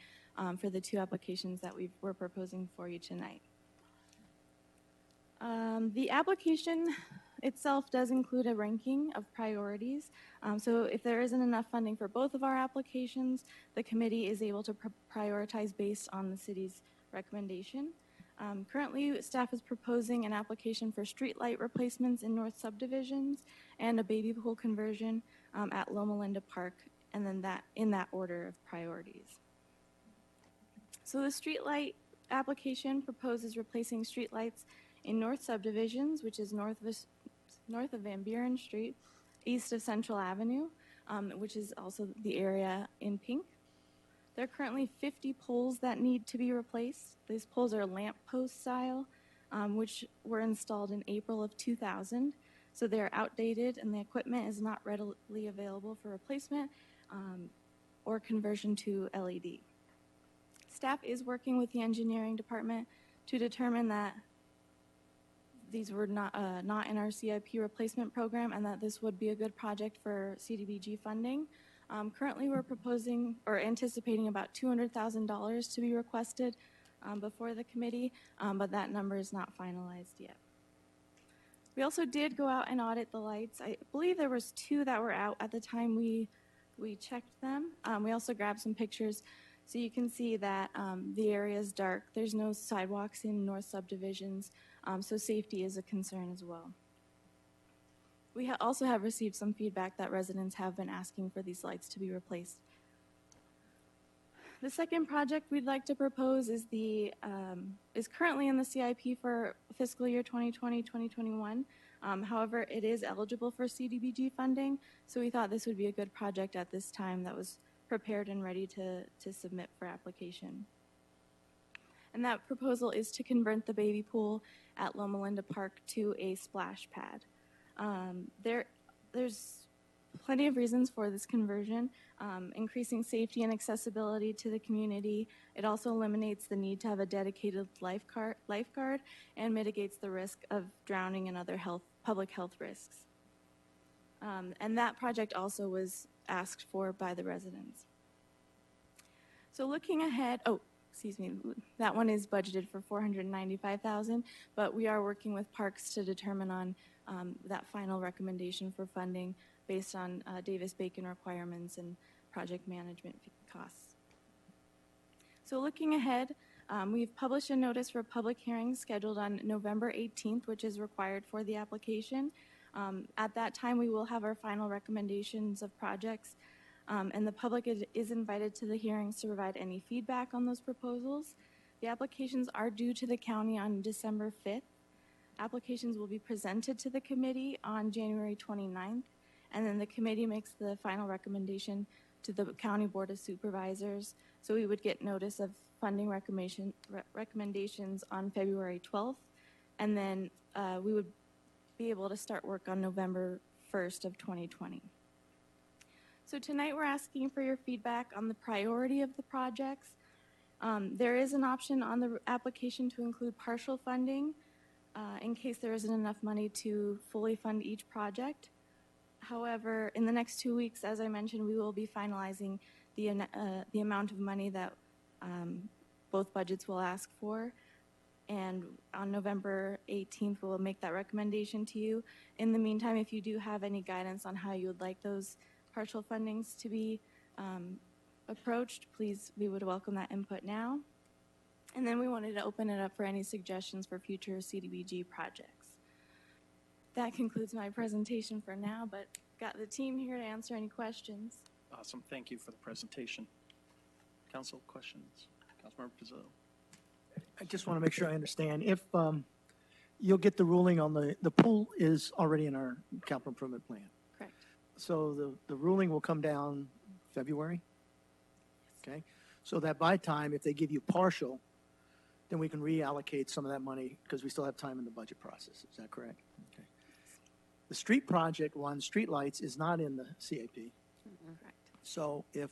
for the 2 applications that we're proposing for you tonight. The application itself does include a ranking of priorities. So if there isn't enough funding for both of our applications, the committee is able to prioritize based on the city's recommendation. Currently, staff is proposing an application for streetlight replacements in north subdivisions and a baby pool conversion at Loma Linda Park, and then that in that order of priorities. So the streetlight application proposes replacing streetlights in north subdivisions, which is north of Van Buren Street, east of Central Avenue, which is also the area in pink. There are currently 50 poles that need to be replaced. These poles are lamp post style, which were installed in April of 2000. So they're outdated and the equipment is not readily available for replacement or conversion to LED. Staff is working with the engineering department to determine that these were not in our CIP replacement program, and that this would be a good project for CDBG funding. Currently, we're proposing or anticipating about $200,000 to be requested before the committee, but that number is not finalized yet. We also did go out and audit the lights. I believe there was 2 that were out at the time we checked them. We also grabbed some pictures, so you can see that the area is dark. There's no sidewalks in north subdivisions, so safety is a concern as well. We also have received some feedback that residents have been asking for these lights to be replaced. The second project we'd like to propose is currently in the CIP for fiscal year 2020-2021. However, it is eligible for CDBG funding, so we thought this would be a good project at this time that was prepared and ready to submit for application. And that proposal is to convert the baby pool at Loma Linda Park to a splash pad. There's plenty of reasons for this conversion, increasing safety and accessibility to the community. It also eliminates the need to have a dedicated lifeguard and mitigates the risk of drowning and other public health risks. And that project also was asked for by the residents. So looking ahead, that one is budgeted for $495,000, but we are working with Parks to determine on that final recommendation for funding based on Davis-Bacon requirements and project management costs. So looking ahead, we've published a notice for public hearings scheduled on November 18th, which is required for the application. At that time, we will have our final recommendations of projects, and the public is invited to the hearings to provide any feedback on those proposals. The applications are due to the county on December 5th. Applications will be presented to the committee on January 29th, and then the committee makes the final recommendation to the County Board of Supervisors. So we would get notice of funding recommendations on February 12th, and then we would be able to start work on November 1st of 2020. So tonight we're asking for your feedback on the priority of the projects. There is an option on the application to include partial funding in case there isn't enough money to fully fund each project. However, in the next 2 weeks, as I mentioned, we will be finalizing the amount of money that both budgets will ask for. And on November 18th, we'll make that recommendation to you. In the meantime, if you do have any guidance on how you would like those partial fundings to be approached, please, we would welcome that input now. And then we wanted to open it up for any suggestions for future CDBG projects. That concludes my presentation for now, but got the team here to answer any questions. Awesome. Thank you for the presentation. Council questions? Councilmember Pizzillo. I just want to make sure I understand. If you'll get the ruling on the pool is already in our capital improvement plan. Correct. So the ruling will come down February? Okay. So that by time, if they give you partial, then we can reallocate some of that money because we still have time in the budget process. Is that correct? Okay. The street project one, street lights, is not in the CAP. Correct. So if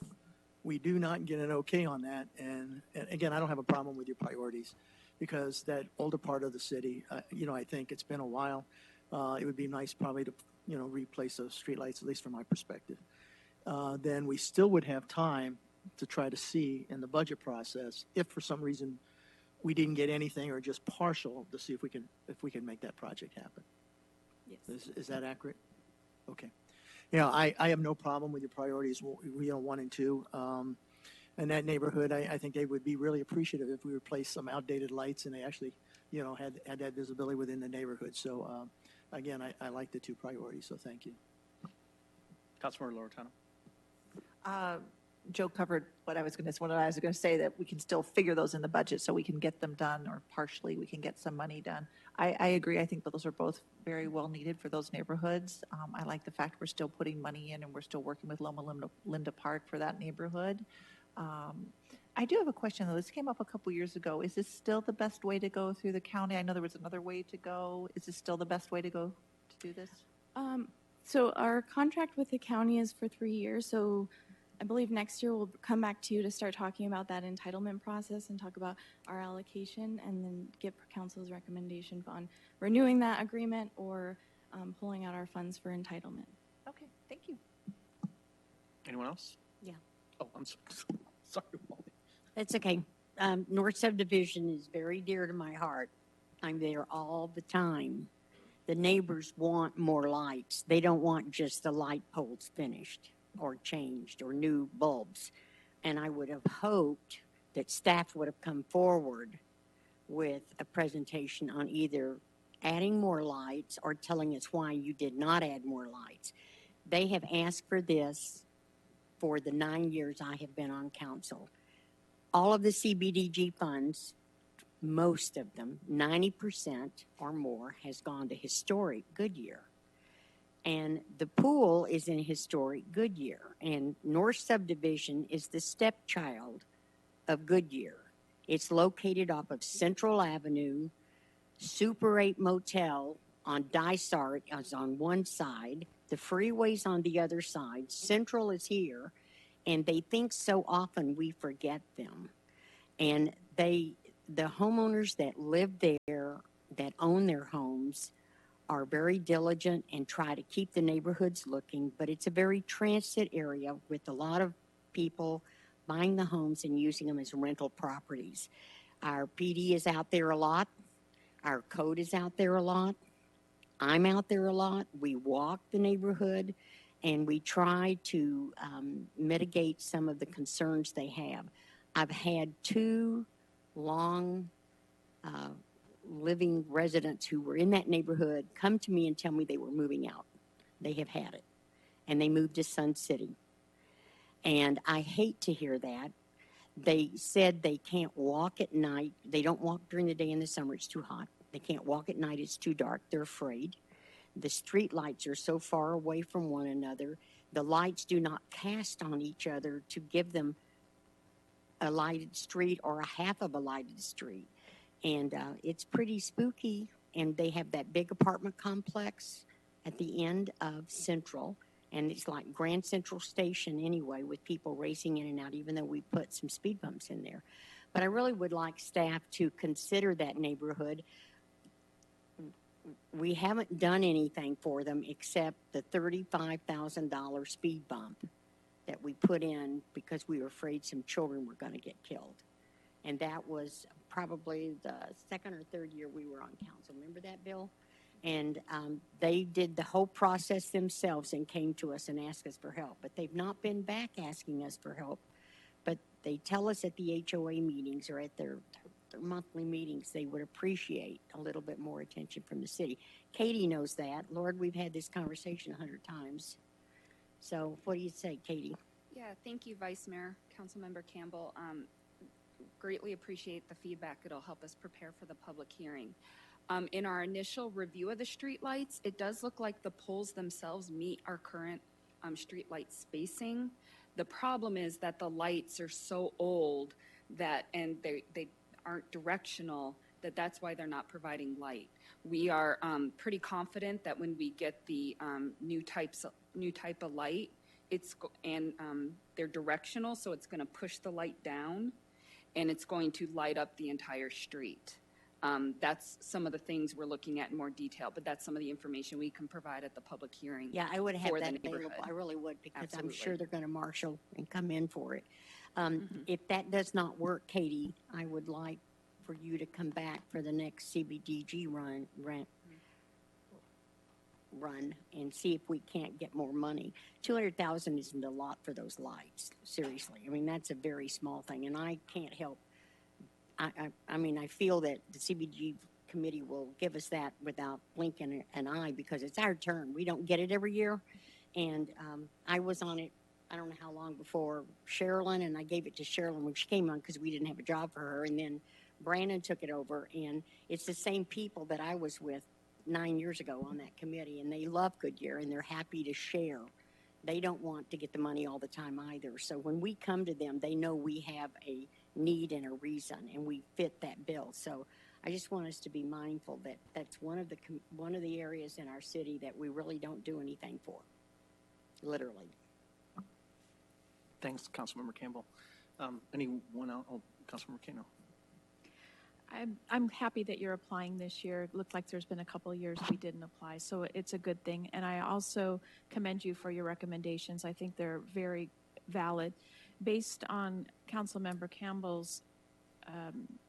we do not get an okay on that, and again, I don't have a problem with your priorities because that older part of the city, I think it's been a while. It would be nice probably to, replace those street lights, at least from my perspective. Then we still would have time to try to see in the budget process if for some reason we didn't get anything or just partial to see if we can make that project happen. Yes. Is that accurate? Okay. I have no problem with your priorities, 1 and 2. In that neighborhood, I think they would be really appreciative if we replaced some outdated lights and they actually, had that visibility within the neighborhood. So, again, I like the 2 priorities, so thank you. Councilmember Loretano. Joe covered what I was going to say, that we can still figure those in the budget so we can get them done, or partially we can get some money done. I agree. I think that those are both very well needed for those neighborhoods. I like the fact we're still putting money in and we're still working with Loma Linda Park for that neighborhood. I do have a question, though. This came up a couple years ago. Is this still the best way to go through the county? I know there was another way to go. Is this still the best way to go to do this? So our contract with the county is for 3 years. So I believe next year we'll come back to you to start talking about that entitlement process and talk about our allocation, and then get council's recommendation on renewing that agreement or pulling out our funds for entitlement. Okay, thank you. Anyone else? Yeah. Oh, I'm sorry. Sorry, Wally. That's okay. North Subdivision is very dear to my heart. I'm there all the time. The neighbors want more lights. They don't want just the light poles finished or changed or new bulbs. And I would have hoped that staff would have come forward with a presentation on either adding more lights or telling us why you did not add more lights. They have asked for this for the 9 years I have been on council. All of the CBDG funds, most of them, 90% or more, has gone to historic Goodyear. And the pool is in historic Goodyear. And North Subdivision is the stepchild of Goodyear. It's located off of Central Avenue. Super 8 Motel on Dysart is on one side. The freeway's on the other side. Central is here. And they think so often we forget them. And the homeowners that live there, that own their homes, are very diligent and try to keep the neighborhoods looking, but it's a very transit area with a lot of people buying the homes and using them as rental properties. Our PD is out there a lot. Our code is out there a lot. I'm out there a lot. We walk the neighborhood and we try to mitigate some of the concerns they have. I've had 2 long living residents who were in that neighborhood come to me and tell me they were moving out. They have had it. And they moved to Sun City. And I hate to hear that. They said they can't walk at night. They don't walk during the day in the summer. It's too hot. They can't walk at night. It's too dark. They're afraid. The street lights are so far away from one another. The lights do not cast on each other to give them a lighted street or a half of a lighted street. And it's pretty spooky. And they have that big apartment complex at the end of Central. And it's like Grand Central Station anyway, with people racing in and out, even though we put some speed bumps in there. But I really would like staff to consider that neighborhood. We haven't done anything for them except the $35,000 speed bump that we put in because we were afraid some children were going to get killed. And that was probably the second or third year we were on council. Remember that, Bill? And they did the whole process themselves and came to us and asked us for help. But they've not been back asking us for help. But they tell us at the HOA meetings or at their monthly meetings they would appreciate a little bit more attention from the city. Katie knows that. Lord, we've had this conversation 100 times. So what do you say, Katie? Yeah, thank you, Vice Mayor, Councilmember Campbell. Greatly appreciate the feedback. It'll help us prepare for the public hearing. In our initial review of the streetlights, it does look like the poles themselves meet our current streetlight spacing. The problem is that the lights are so old that, and they aren't directional, that's why they're not providing light. We are pretty confident that when we get the new type of light, they're directional, so it's going to push the light down, and it's going to light up the entire street. That's some of the things we're looking at in more detail, but that's some of the information we can provide at the public hearing. Yeah, I would have for that the available. neighborhood. I really would, because Absolutely. I'm sure they're going to marshal and come in for it. If that does not work, Katie, I would like for you to come back for the next CBDG run and see if we can't get more money. $200,000 isn't a lot for those lights. Seriously, I mean that's a very small thing, and I can't help. I mean, I feel that the CBG committee will give us that without blinking an eye because it's our turn. We don't get it every year. And I was on it, I don't know how long before Sherilyn, and I gave it to Sherilyn when she came on because we didn't have a job for her. And then Brandon took it over, and it's the same people that I was with 9 years ago on that committee, and they love Goodyear, and they're happy to share. They don't want to get the money all the time either. So when we come to them, they know we have a need and a reason, and we fit that bill. So I just want us to be mindful that that's one of the areas in our city that we really don't do anything for, literally. Thanks, Councilmember Campbell. Anyone else? Oh, Councilmember Kano. I'm happy that you're applying this year. It looked like there's been a couple of years we didn't apply, so it's a good thing. And I also commend you for your recommendations. I think they're very valid. Based on Councilmember Campbell's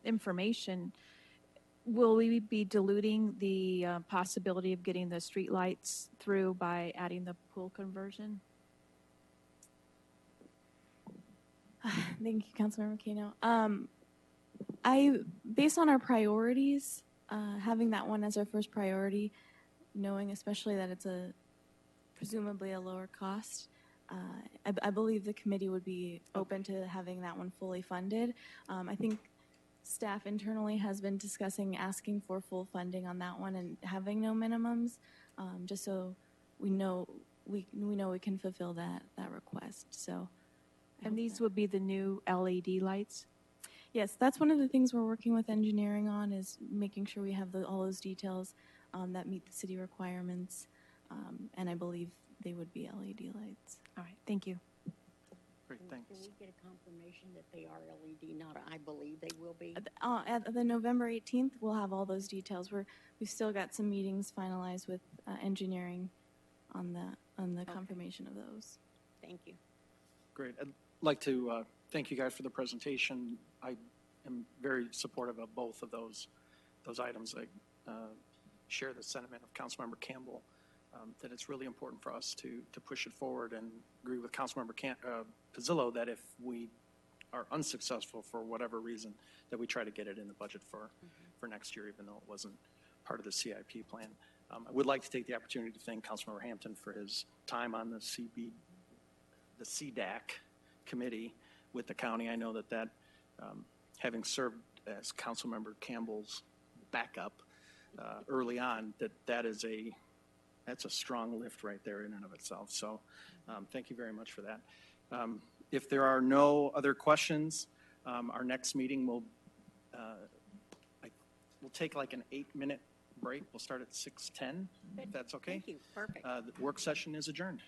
information, will we be diluting the possibility of getting the streetlights through by adding the pool conversion? Thank you, Councilmember Kano. Based on our priorities, having that one as our first priority, knowing especially that it's presumably a lower cost, I believe the committee would be open to having that one fully funded. I think staff internally has been discussing asking for full funding on that one and having no minimums, just so we know we can fulfill that request. So, And these would be the new LED lights? Yes, that's one of the things we're working with engineering on, is making sure we have all those details that meet the city requirements, and I believe they would be LED lights. All right, thank you. Great, thanks. Can we get a confirmation that they are LED, not I believe they will be? At the November 18th, we'll have all those details. We've still got some meetings finalized with engineering on the confirmation of those. Thank you. Great. I'd like to thank you guys for the presentation. I am very supportive of both of those items. I share the sentiment of Councilmember Campbell that it's really important for us to push it forward, and agree with Councilmember Pizzillo that if we are unsuccessful for whatever reason, that we try to get it in the budget for next year, even though it wasn't part of the CIP plan. I would like to take the opportunity to thank Councilmember Hampton for his time on the CDAC committee with the county. I know that having served as Councilmember Campbell's backup early on, that's a strong lift right there in and of itself. So thank you very much for that. If there are no other questions, our next meeting will take like an 8-minute break. We'll start at 6:10, if that's okay. Thank you. Perfect. The work session is adjourned.